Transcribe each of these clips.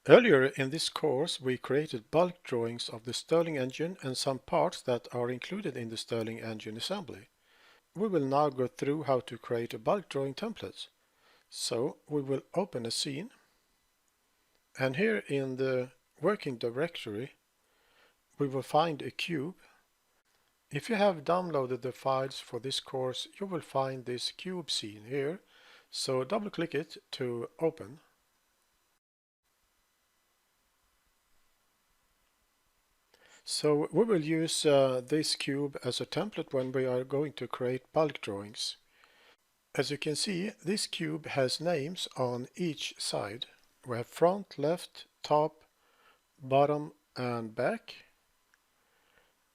Earlier in this course we created bulk drawings of the Stirling engine and some parts that are included in the Stirling engine assembly. We will now go through how to create a bulk drawing template. So we will open a scene, and here in the working directory we will find a cube. If you have downloaded the files for this course, you will find this cube scene here. So double click it to open. So we will use this cube as a template when we are going to create bulk drawings. As you can see, this cube has names on each side. We have front, left, top, bottom and back.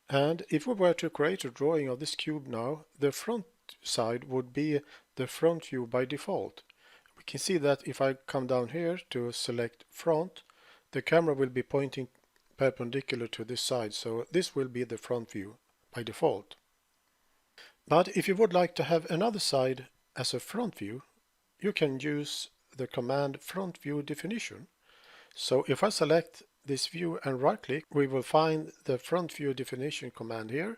And if we were to create a drawing of this cube now, the front side would be the front view by default. We can see that if I come down here to select front, the camera will be pointing perpendicular to this side, so this will be the front view by default. But if you would like to have another side as a front view, you can use the command front view definition. So if I select this view and right click, we will find the front view definition command here,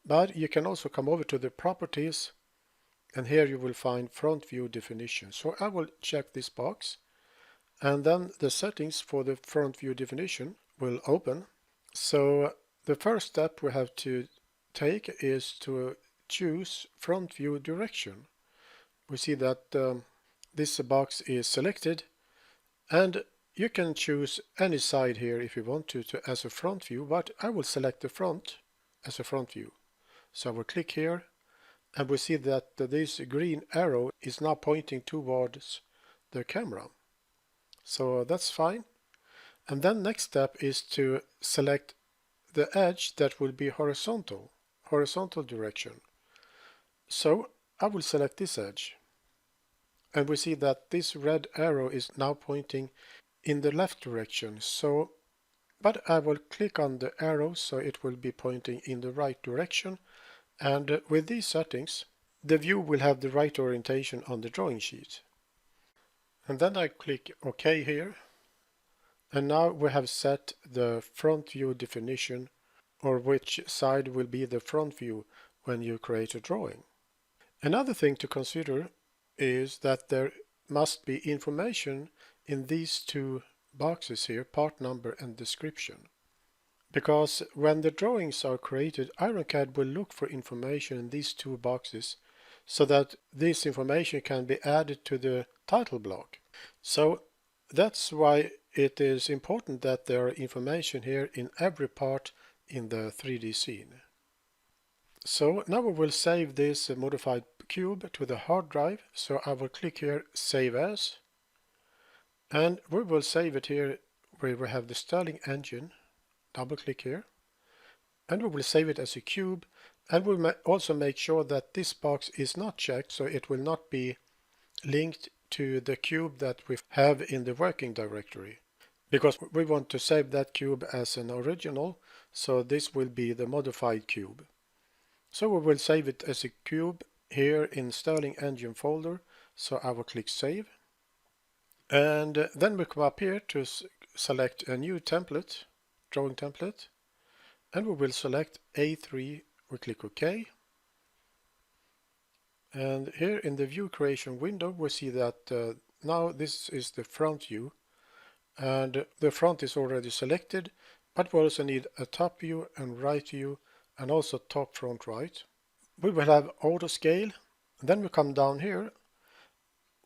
but you can also come over to the properties and here you will find front view definition. So I will check this box, and then the settings for the front view definition will open. So the first step we have to take is to choose front view direction. We see that this box is selected, and you can choose any side here if you want to as a front view, but I will select the front as a front view. So I will click here, and we see that this green arrow is now pointing towards the camera. So that's fine. And then next step is to select the edge that will be horizontal direction. So I will select this edge. And we see that this red arrow is now pointing in the left direction. So, but I will click on the arrow so it will be pointing in the right direction. And with these settings, the view will have the right orientation on the drawing sheet. And then I click OK here. And now we have set the front view definition, or which side will be the front view when you create a drawing. Another thing to consider is that there must be information in these two boxes here, part number and description. Because when the drawings are created, IronCAD will look for information in these two boxes so that this information can be added to the title block. So that's why it is important that there are information here in every part in the 3D scene. So now we will save this modified cube to the hard drive. So I will click here, Save As, and we will save it here where we have the Stirling engine. Double click here, and we will save it as a cube, and we'll also make sure that this box is not checked, so it will not be linked to the cube that we have in the working directory, because we want to save that cube as an original, so this will be the modified cube. So we will save it as a cube here in Stirling engine folder, so I will click Save. And then we come up here to select a new template, drawing template, and we will select A3, we click OK. And here in the view creation window we see that now this is the front view, and the front is already selected, but we also need a top view and right view and also top front right. We will have auto scale, and then we come down here.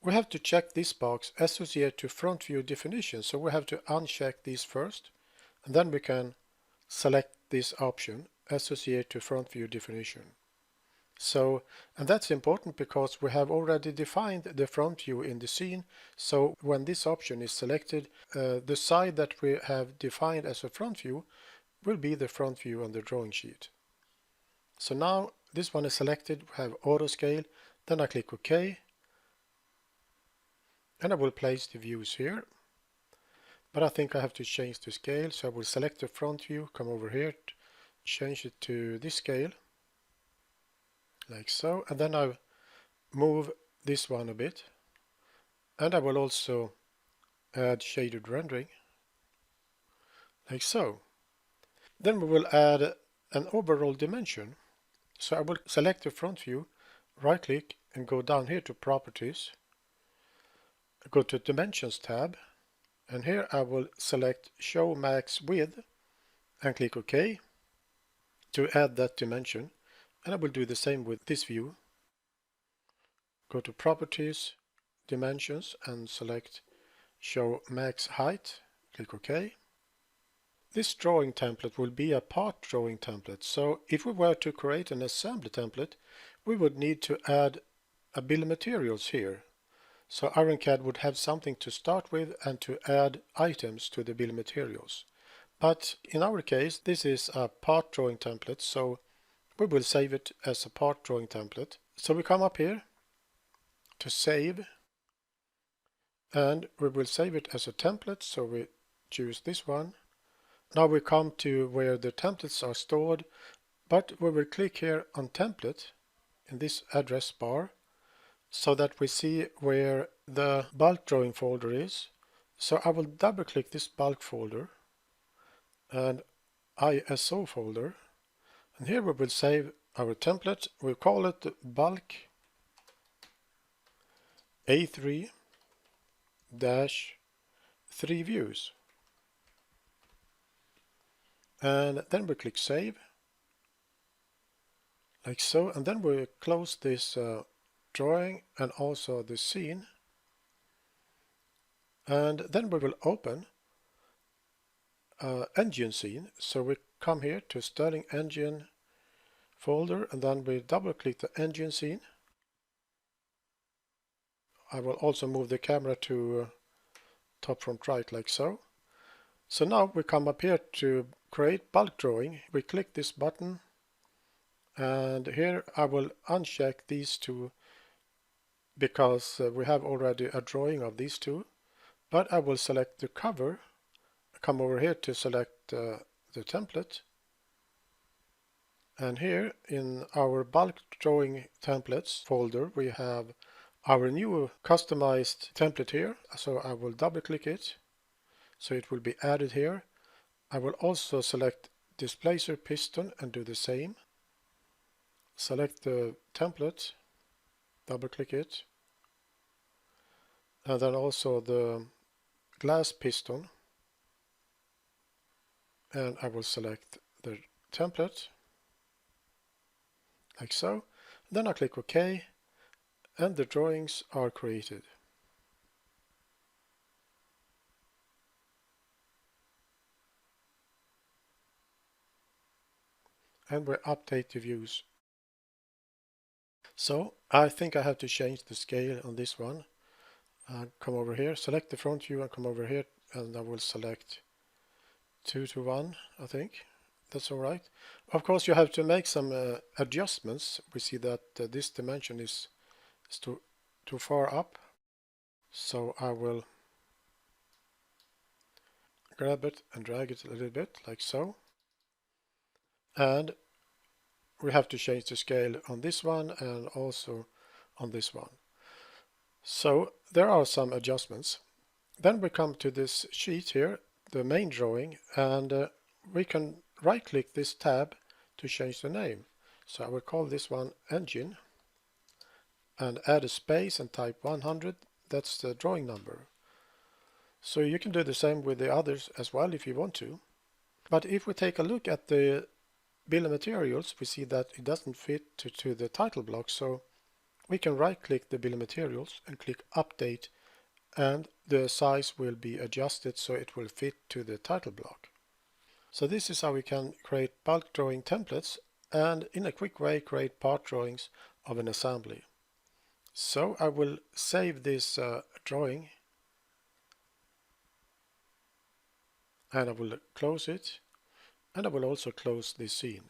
We have to check this box associate to front view definition, so we have to uncheck this first, and then we can select this option associate to front view definition. So, and that's important because we have already defined the front view in the scene, so when this option is selected, the side that we have defined as a front view will be the front view on the drawing sheet. So now this one is selected, we have auto scale, then I click OK, and I will place the views here. But I think I have to change the scale, so I will select the front view, come over here, change it to this scale, like so, and then I move this one a bit, and I will also add shaded rendering, like so. Then we will add an overall dimension. So I will select the front view, right click and go down here to Properties, go to Dimensions tab, and here I will select Show Max Width and click OK to add that dimension. And I will do the same with this view. Go to Properties, Dimensions and select Show Max Height, click OK. This drawing template will be a part drawing template, so if we were to create an assembly template, we would need to add a bill of materials here. So IronCAD would have something to start with and to add items to the bill of materials. But in our case, this is a part drawing template, so we will save it as a part drawing template. So we come up here to Save, and we will save it as a template, so we choose this one. Now we come to where the templates are stored, but we will click here on Template in this address bar so that we see where the bulk drawing folder is. So I will double click this bulk folder and ISO folder, and here we will save our template. We'll call it bulk A3-3 views. And then we click Save, like so, and then we close this drawing and also the scene, and then we will open engine scene. So we come here to Sterling Engine folder, and then we double click the engine scene. I will also move the camera to top front right, like so. So now we come up here to create bulk drawing. We click this button, and here I will uncheck these two because we have already a drawing of these two. But I will select the cover, come over here to select the template, and here in our bulk drawing templates folder we have our new customized template here. So I will double click it so it will be added here. I will also select displacer piston and do the same. Select the template, double click it, and then also the glass piston, and I will select the template like so. Then I click OK, and the drawings are created. And we update the views. So I think I have to change the scale on this one. Come over here, select the front view and come over here, and I will select 2:1, I think. That's all right. Of course, you have to make some adjustments. We see that this dimension is too far up. So I will grab it and drag it a little bit, like so. And we have to change the scale on this one and also on this one. So there are some adjustments. Then we come to this sheet here, the main drawing, and we can right click this tab to change the name. So I will call this one Engine and add a space and type 100. That's the drawing number. So you can do the same with the others as well if you want to. But if we take a look at the bill of materials, we see that it doesn't fit to the title block. So we can right click the bill of materials and click Update, and the size will be adjusted so it will fit to the title block. So this is how we can create bulk drawing templates and in a quick way create part drawings of an assembly. So I will save this drawing, and I will close it, and I will also close this scene.